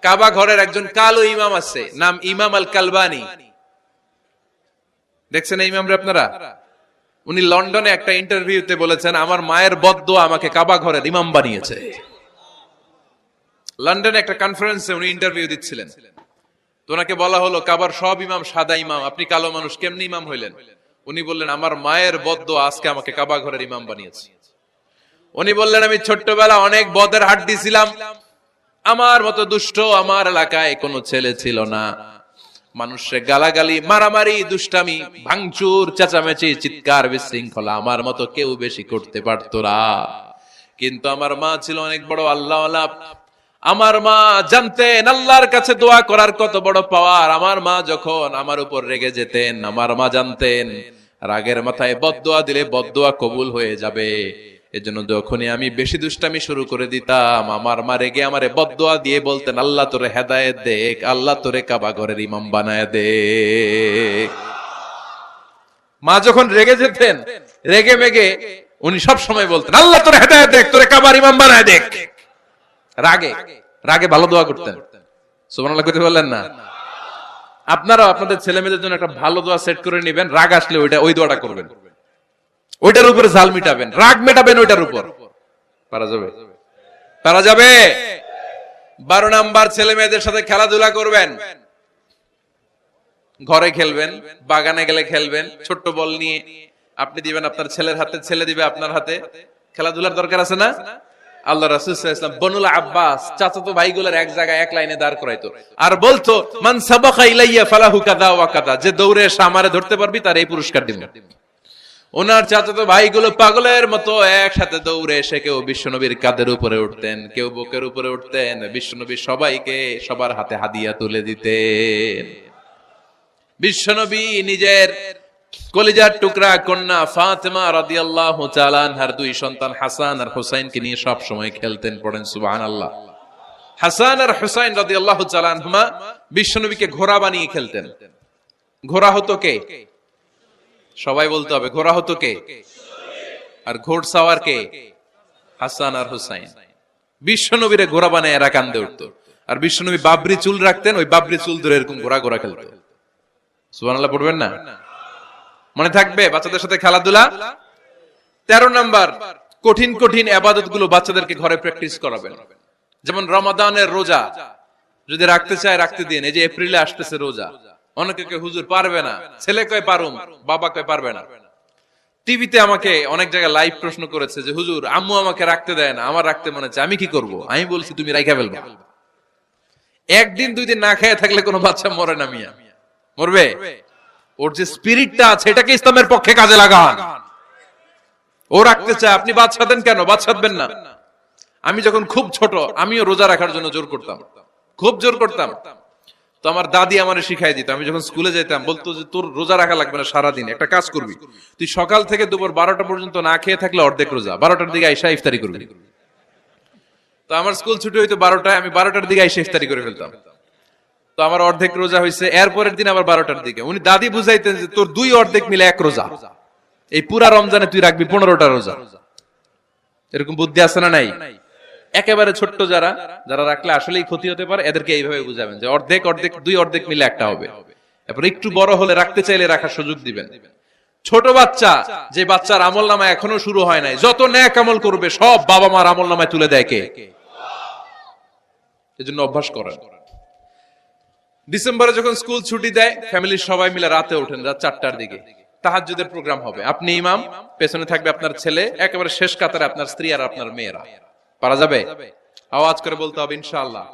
কাবা ঘরের একজন কালো ইমাম আছে, নাম ইমাম আল কালবানি। দেখছেন এই ইমামরা আপনারা? উনি লন্ডনে একটা ইন্টারভিউতে বলেছেন, আমার মায়ের বদদোয়া আমাকে কাবা ঘরের ইমাম বানিয়েছে। লন্ডনে একটা কনফারেন্সে উনি ইন্টারভিউ দিচ্ছিলেন, তো ওনাকে বলা হলো কাবার সব ইমাম সাদা ইমাম, আপনি কালো মানুষ, কেমনি ইমাম হইলেন? উনি বললেন, আমার মায়ের বদদোয়া আজকে আমাকে কাবা ঘরের ইমাম বানিয়েছে। উনি বললেন, আমি ছোট্টবেলা অনেক বদের হাট দিছিলাম, আমার মতো দুষ্ট আমার এলাকায় কোনো ছেলে ছিল না। মানুষের গালাগালি, মারামারি, দুষ্টামি, ভাঙচুর, চেঁচামেচি, চিৎকার, বিশৃঙ্খলা আমার মতো কেউ বেশি করতে পারতো না। কিন্তু আমার মা ছিল অনেক বড় আল্লাহওয়ালা। আমার মা জানতেন আল্লাহর কাছে দোয়া করার কত বড় পাওয়ার। আমার মা যখন আমার উপর রেগে যেতেন, আমার মা জানতেন রাগের মাথায় বদদোয়া দিলে বদদোয়া কবুল হয়ে যাবে। এজন্য যখনই আমি বেশি দুষ্টামি শুরু করে দিতাম, আমার মা রেগে আমারে বদদোয়া দিয়ে বলতেন, আল্লাহ তোরে হেদায়েত দেখ, আল্লাহ তোরে কাবা ঘরের ইমাম বানায় দে। মা যখন রেগে যেতেন, রেগে মেগে উনি সব সময় বলতেন, আল্লাহ তোরে হেদায়েত দেখ, তোরে কাবার ইমাম বানায় দেখ। রাগে রাগে ভালো দোয়া করতেন। সুবহানাল্লাহ কইতে বললেন না? আপনারাও আপনাদের ছেলে মেয়েদের জন্য একটা ভালো দোয়া সেট করে নেবেন, রাগ আসলে ওই দোয়াটা করবেন, ওইটার উপরে ঝাল মিটাবেন, রাগ মেটাবেন ওইটার উপর। পারা যাবে? পারা যাবে? 12 নাম্বার, ছেলে মেয়েদের সাথে খেলাধুলা করবেন। ঘরে খেলবেন, বাগানে গেলে খেলবেন, ছোট্ট বল নিয়ে আপনি দিবেন আপনার ছেলের হাতে, ছেলে দিবে আপনার হাতে। খেলাধুলার দরকার আছে না? আল্লাহ রাসূল সাল্লাল্লাহু আলাইহি ওয়াসাল্লাম বনুল আব্বাস চাচাতো ভাইগুলোর এক জায়গায় এক লাইনে দাঁড় করাইতো, আর বলতো, মান সাবাকা ইলাইয়া ফালাহু কাযা ওয়া কাযা, যে দৌড়ে এসে আমারে ধরতে পারবি তার এই পুরস্কার দিব। ওনার চাচাতো ভাইগুলো পাগলের মতো একসাথে দৌড়ে এসে কেউ বিশ্বনবীর কাঁধের উপরে উঠতেন, কেউ বুকের উপরে উঠতেন। বিশ্বনবী সবাইকে সবার হাতে হাদিয়া তুলে দিতেন। বিশ্বনবী নিজের কলিজার টুকরা কন্যা ফাতেমা রাদিয়াল্লাহু তাআলা আনহার 2 সন্তান হাসান আর হুসাইনকে নিয়ে সব সময় খেলতেন। পড়েন সুবহানাল্লাহ। হাসান আর হুসাইন রাদিয়াল্লাহু তাআলা আনহুমা বিশ্বনবীকে ঘোড়া বানিয়ে খেলতেন। ঘোড়া হতো কে? সবাই বলতে হবে, ঘোড়া হতো কে? আর ঘোড়সাওয়ার কে? হাসান আর হুসাইন। বিশ্বনবীরে ঘোড়া বানায় এরা কান্দে উঠতো, আর বিশ্বনবী বাবরি চুল রাখতেন, ওই বাবরি চুল ধরে এরকম ঘোড়া ঘোড়া খেলতো। সুবহানাল্লাহ পড়বেন না? মনে থাকবে বাচ্চাদের সাথে খেলাধুলা। 13 নাম্বার, কঠিন কঠিন ইবাদত গুলো বাচ্চাদেরকে ঘরে প্র্যাকটিস করাবেন। যেমন রমাদানের রোজা যদি রাখতে চায় রাখতে দিন। এই যে এপ্রিলে আসতেছে রোজা, অনেকে কয় হুজুর পারবে না, ছেলে কয় পারুম, বাবা কয় পারবে না। টিভিতে আমাকে অনেক জায়গায় লাইভ প্রশ্ন করেছে যে হুজুর আম্মু আমাকে রাখতে দেয় না, আমার রাখতে মনে চায়, আমি কি করব? আমি বলছি তুমি রাইখা ফেলবা। একদিন 2 দিন না খেয়ে থাকলে কোনো বাচ্চা মরে না মিয়া, মরবে? ওর যে স্পিরিটটা আছে এটাকে ইসলামের পক্ষে কাজে লাগান। ও রাখতে চায়, আপনি বাচ্চা দেন কেন? বাচ্চা দেবেন না। আমি যখন খুব ছোট, আমিও রোজা রাখার জন্য জোর করতাম, খুব জোর করতাম। তো আমার দাদি আমারে শিখাই দিত। আমি যখন স্কুলে যেতাম বলতো যে তোর রোজা রাখা লাগবে না, সারাদিন একটা কাজ করবি, তুই সকাল থেকে দুপুর 12টা পর্যন্ত না খেয়ে থাকলে অর্ধেক রোজা, 12টার দিকে আইসা ইফতারি করবি। তো আমার স্কুল ছুটি হইতো 12টায়, আমি 12টার দিকে আইসা ইফতারি করে ফেলতাম। তো আমার অর্ধেক রোজা হয়েছে। এরপরের দিন আবার 12টার দিকে উনি দাদি বুঝাইতেন যে তোর 2 অর্ধেক মিলে 1 রোজা, এই পুরা রমজানে তুই রাখবি 15টা রোজা। এরকম বুদ্ধি আছে না নাই? একেবারে ছোট্ট যারা রাখলে আসলেই ক্ষতি হতে পারে, এদেরকে এইভাবে বুঝাবেন যে অর্ধেক অর্ধেক 2 অর্ধেক মিলে একটা হবে। এরপর একটু বড় হলে রাখতে চাইলে রাখার সুযোগ দিবেন। ছোট বাচ্চা, যে বাচ্চার আমলনামা এখনো শুরু হয় নাই, যত নেক আমল করবে সব বাবা মার আমলনামায় তুলে দেয় কে? এজন্য অভ্যাস করেন। ডিসেম্বরে যখন স্কুল ছুটি দেয়, ফ্যামিলির সবাই মিলে রাতে ওঠেন, রাত 4টার দিকে তাহাজ্জুদের প্রোগ্রাম হবে। আপনি ইমাম, পেছনে থাকবে আপনার ছেলে, একেবারে শেষ কাতারে আপনার স্ত্রী আর আপনার মেয়েরা। পারা যাবে? আওয়াজ করে বলতে হবে ইনশাআল্লাহ।